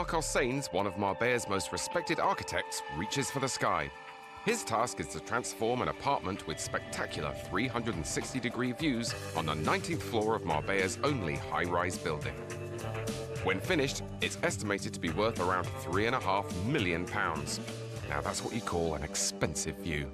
Sainz, one of Marbella's most respected architects, reaches for the sky. His task is to transform an apartment with spectacular 360-degree views on the 19th floor of Marbella's only high-rise building. When finished, it's estimated to be worth around £3.5 million. Now that's what you call an expensive view.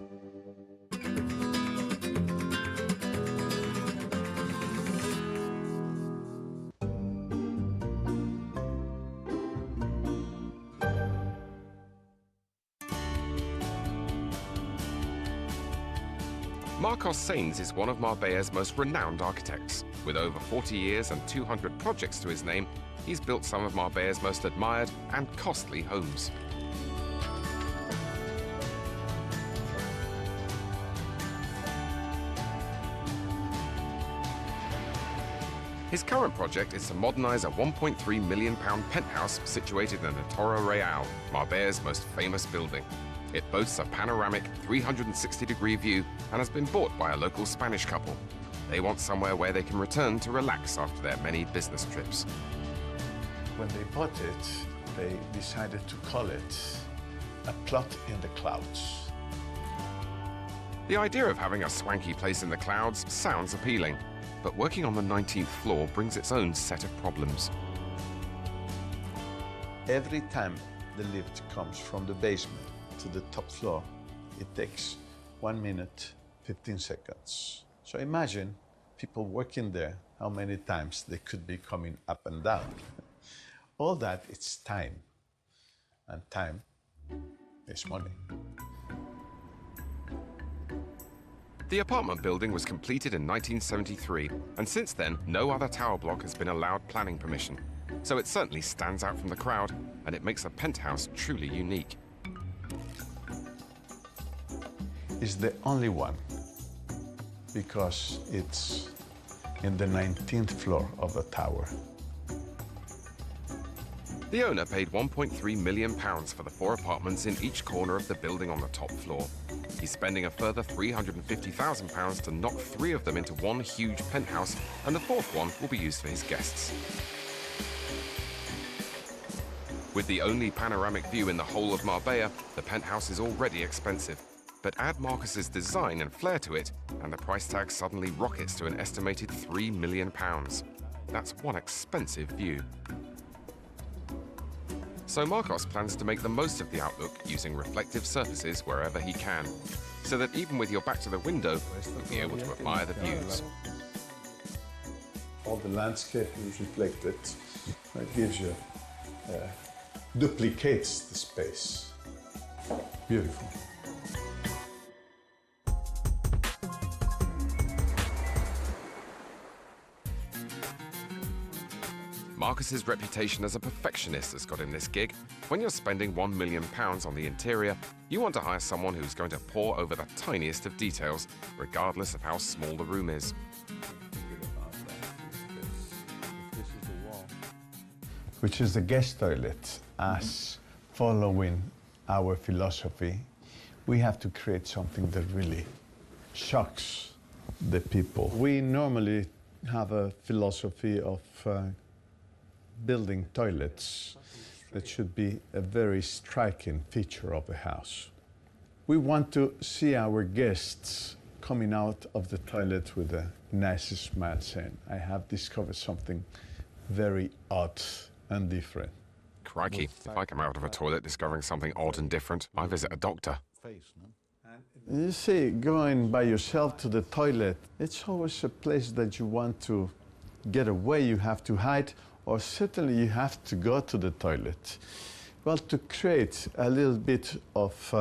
Sainz is one of Marbella's most renowned architects. With over 40 years and 200 projects to his name, he's built some of Marbella's most admired and costly homes. His current project is to modernise a £1.3 million penthouse situated in the Torre Real, Marbella's most famous building. It boasts a panoramic 360-degree view and has been bought by a local Spanish couple. They want somewhere where they can return to relax after their many business trips. When they bought it, they decided to call it a plot in the clouds. The idea of having a swanky place in the clouds sounds appealing, but working on the 19th floor brings its own set of problems. Every time the lift comes from the basement to the top floor, it takes 1 minute, 15 seconds. So imagine people working there, how many times they could be coming up and down. All that, it's time. And time is money. The apartment building was completed in 1973, and since then, no other tower block has been allowed planning permission. So it certainly stands out from the crowd, and it makes the penthouse truly unique. It's the only one because it's in the 19th floor of the tower. The owner paid £1.3 million for the 4 apartments in each corner of the building on the top floor. He's spending a further £350,000 to knock 3 of them into one huge penthouse, and the 4th one will be used for his guests. With the only panoramic view in the whole of Marbella, the penthouse is already expensive. But add Marcus's design and flair to it, and the price tag suddenly rockets to an estimated £3 million. That's one expensive view. So Marcus plans to make the most of the outlook using reflective surfaces wherever he can, so that even with your back to the window, you'll be able to admire the views. All the landscape is reflected. That gives you, duplicates the space. Beautiful. Marcus's reputation as a perfectionist has got him this gig. When you're spending £1 million on the interior, you want to hire someone who's going to pore over the tiniest of details, regardless of how small the room is. Which is the guest toilet. As following our philosophy, we have to create something that really shocks the people. We normally have a philosophy of building toilets that should be a very striking feature of the house. We want to see our guests coming out of the toilet with a nice smile saying, I have discovered something very odd and different. Crikey, if I come out of a toilet discovering something odd and different, I visit a doctor. You see, going by yourself to the toilet, it's always a place that you want to get away, you have to hide, or certainly you have to go to the toilet. Well, to create a little bit of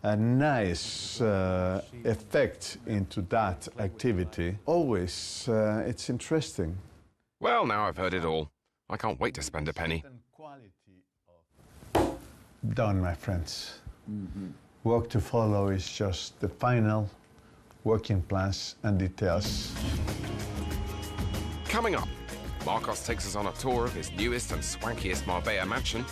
a nice effect into that activity, always it's interesting. Well, now I've heard it all. I can't wait to spend a penny. Done, my friends. Work to follow is just the final working plans and details. Coming up, Marcus takes us on a tour of his newest and swankiest Marbella mansion,